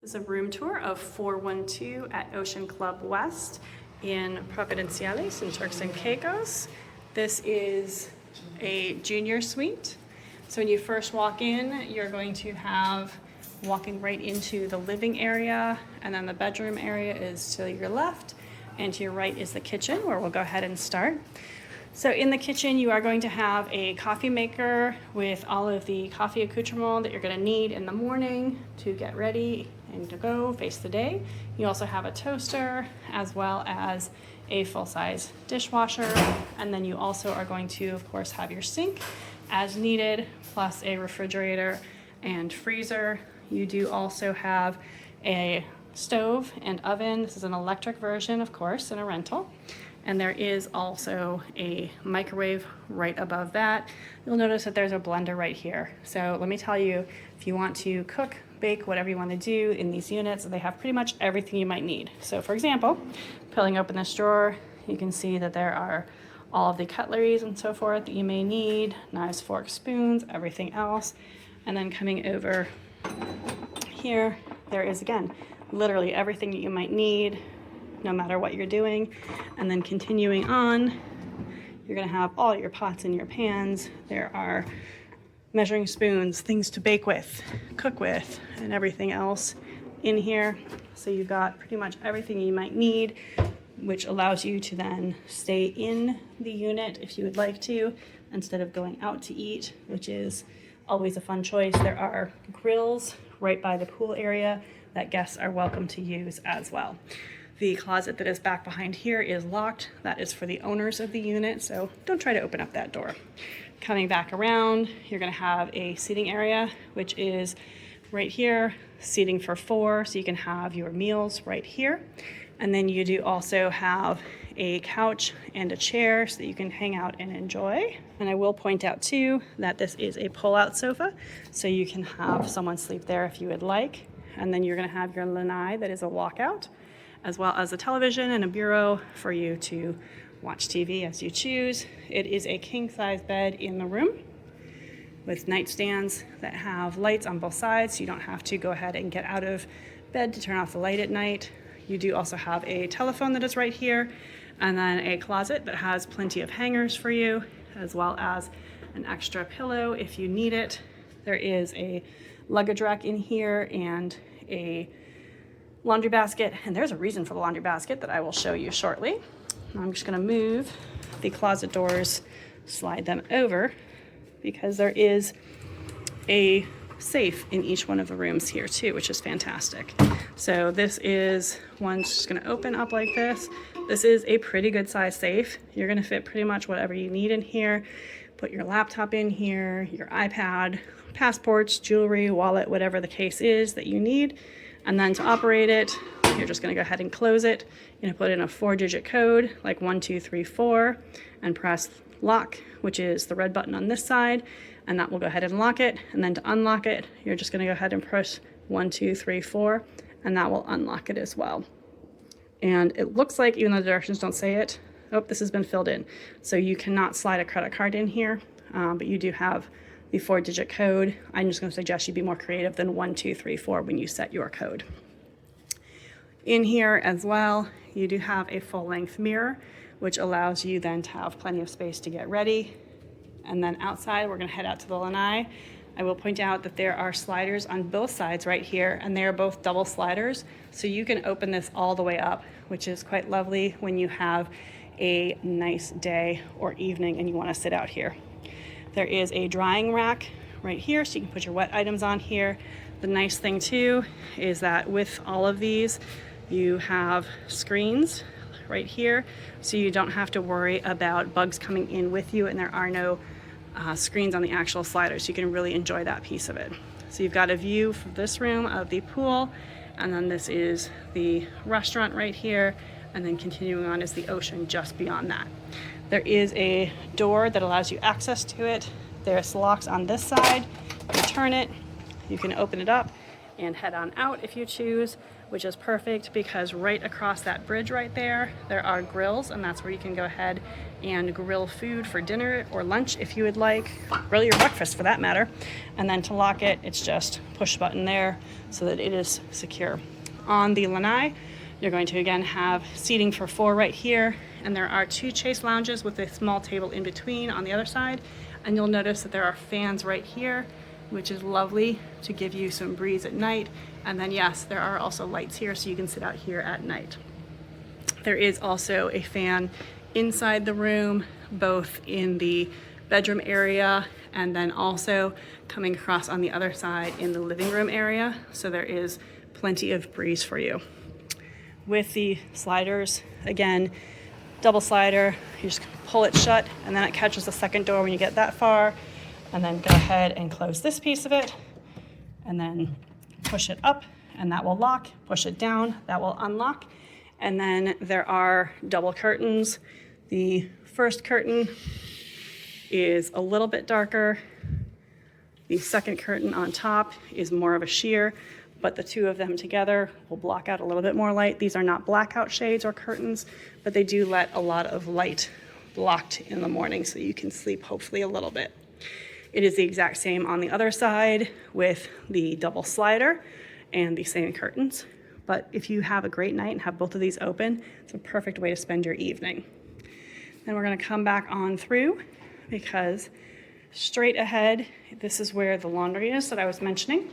This is a room tour of 412 at Ocean Club West in Providenciales in Turks and Caicos. This is a junior suite. So when you first walk in, you're going to have walking right into the living area, and then the bedroom area is to your left, and to your right is the kitchen, where we'll go ahead and start. So in the kitchen, you are going to have a coffee maker with all of the coffee accoutrement that you're going to need in the morning to get ready and to go face the day. You also have a toaster as well as a full-size dishwasher, and then you also are going to, of course, have your sink as needed, plus a refrigerator and freezer. You do also have a stove and oven. This is an electric version, of course, in a rental. And there is also a microwave right above that. You'll notice that there's a blender right here. So let me tell you, if you want to cook, bake, whatever you want to do in these units, they have pretty much everything you might need. So for example, pulling open this drawer, you can see that there are all of the cutleries and so forth that you may need, knives, forks, spoons, everything else. And then coming over here, there is, again, literally everything that you might need, no matter what you're doing. And then continuing on, you're gonna have all your pots and your pans. There are measuring spoons, things to bake with, cook with, and everything else in here. So you've got pretty much everything you might need, which allows you to then stay in the unit if you would like to, instead of going out to eat, which is always a fun choice. There are grills right by the pool area that guests are welcome to use as well. The closet that is back behind here is locked. That is for the owners of the unit, so don't try to open up that door. Coming back around, you're gonna have a seating area, which is right here, seating for 4, so you can have your meals right here. And then you do also have a couch and a chair so that you can hang out and enjoy. And I will point out too that this is a pull-out sofa, so you can have someone sleep there if you would like. And then you're gonna have your lanai that is a walkout, as well as a television and a bureau for you to watch TV as you choose. It is a king-size bed in the room with nightstands that have lights on both sides, so you don't have to go ahead and get out of bed to turn off the light at night. You do also have a telephone that is right here, and then a closet that has plenty of hangers for you, as well as an extra pillow if you need it. There is a luggage rack in here and a laundry basket, and there's a reason for the laundry basket that I will show you shortly. I'm just going to move the closet doors, slide them over, because there is a safe in each one of the rooms here too, which is fantastic. So this is one just going to open up like this. This is a pretty good size safe. You're going to fit pretty much whatever you need in here. Put your laptop in here, your iPad, passports, jewelry, wallet, whatever the case is that you need. And then to operate it, you're just going to go ahead and close it. You're going to put in a 4-digit code, like 1, 2, 3, 4, and press lock, which is the red button on this side, and that will go ahead and lock it. And then to unlock it, you're just going to go ahead and press 1, 2, 3, 4, and that will unlock it as well. And it looks like, even though the directions don't say it, oh, this has been filled in. So you cannot slide a credit card in here, but you do have the 4-digit code. I'm just going to suggest you be more creative than 1, 2, 3, 4 when you set your code. In here as well, you do have a full-length mirror, which allows you then to have plenty of space to get ready. And then outside, we're going to head out to the lanai. I will point out that there are sliders on both sides right here, and they are both double sliders, so you can open this all the way up, which is quite lovely when you have a nice day or evening and you want to sit out here. There is a drying rack right here, so you can put your wet items on here. The nice thing too is that with all of these, you have screens right here, so you don't have to worry about bugs coming in with you, and there are no screens on the actual sliders, so you can really enjoy that piece of it. So you've got a view from this room of the pool, and then this is the restaurant right here, and then continuing on is the ocean just beyond that. There is a door that allows you access to it. There's locks on this side. You turn it, you can open it up, and head on out if you choose, which is perfect because right across that bridge right there, there are grills, and that's where you can go ahead and grill food for dinner or lunch if you would like, grill your breakfast for that matter. And then to lock it, it's just push button there so that it is secure. On the lanai, you're going to again have seating for 4 right here, and there are 2 chase lounges with a small table in between on the other side. And you'll notice that there are fans right here, which is lovely to give you some breeze at night. And then yes, there are also lights here so you can sit out here at night. There is also a fan inside the room, both in the bedroom area and then also coming across on the other side in the living room area. So there is plenty of breeze for you. With the sliders, again, double slider, you just pull it shut and then it catches the second door when you get that far, and then go ahead and close this piece of it and then push it up and that will lock, push it down, that will unlock. And then there are double curtains. The first curtain is a little bit darker. The second curtain on top is more of a sheer, but the 2 of them together will block out a little bit more light. These are not blackout shades or curtains, but they do let a lot of light blocked in the morning so you can sleep hopefully a little bit. It is the exact same on the other side with the double slider and the same curtains. But if you have a great night and have both of these open, it's a perfect way to spend your evening. Then we're gonna come back on through because straight ahead, this is where the laundry is that I was mentioning.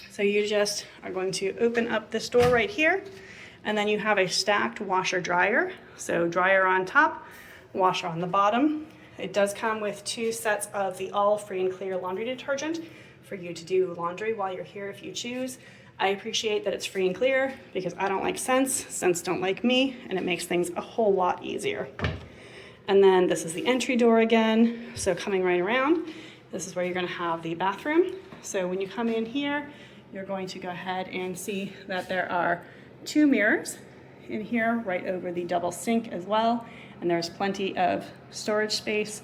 So you just are going to open up this door right here, and then you have a stacked washer dryer. So dryer on top, washer on the bottom. It does come with 2 sets of the all free and clear laundry detergent for you to do laundry while you're here if you choose. I appreciate that it's free and clear because I don't like scents, scents don't like me, and it makes things a whole lot easier. And then this is the entry door again. So coming right around, this is where you're gonna have the bathroom. So when you come in here, you're going to go ahead and see that there are 2 mirrors in here right over the double sink as well. And there's plenty of storage space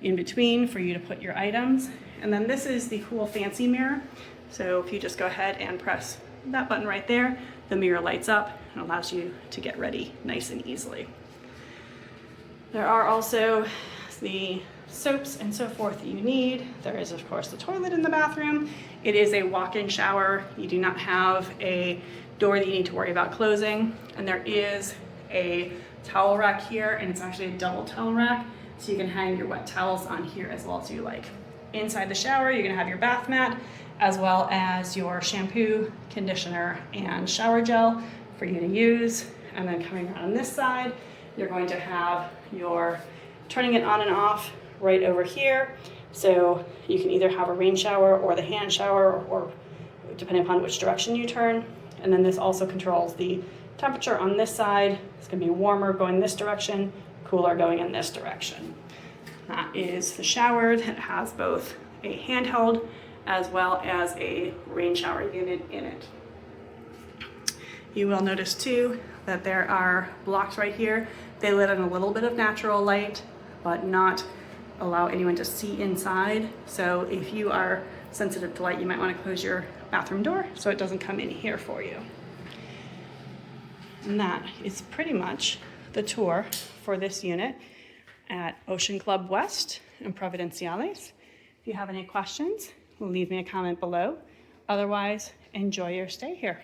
in between for you to put your items. And then this is the cool fancy mirror. So if you just go ahead and press that button right there, the mirror lights up and allows you to get ready nice and easily. There are also the soaps and so forth that you need. There is of course the toilet in the bathroom. It is a walk-in shower. You do not have a door that you need to worry about closing. And there is a towel rack here, and it's actually a double towel rack, so you can hang your wet towels on here as well as you like. Inside the shower, you're gonna have your bath mat, as well as your shampoo, conditioner, and shower gel for you to use. And then coming around on this side, you're going to have your turning it on and off right over here. So you can either have a rain shower or the hand shower, or depending upon which direction you turn. And then this also controls the temperature on this side. It's gonna be warmer going this direction, cooler going in this direction. That is the shower that has both a handheld as well as a rain shower unit in it. You will notice too that there are blocks right here. They let in a little bit of natural light, but not allow anyone to see inside. So if you are sensitive to light, you might want to close your bathroom door so it doesn't come in here for you. And that is pretty much the tour for this unit at Ocean Club West in Providenciales. If you have any questions, leave me a comment below. Otherwise, enjoy your stay here.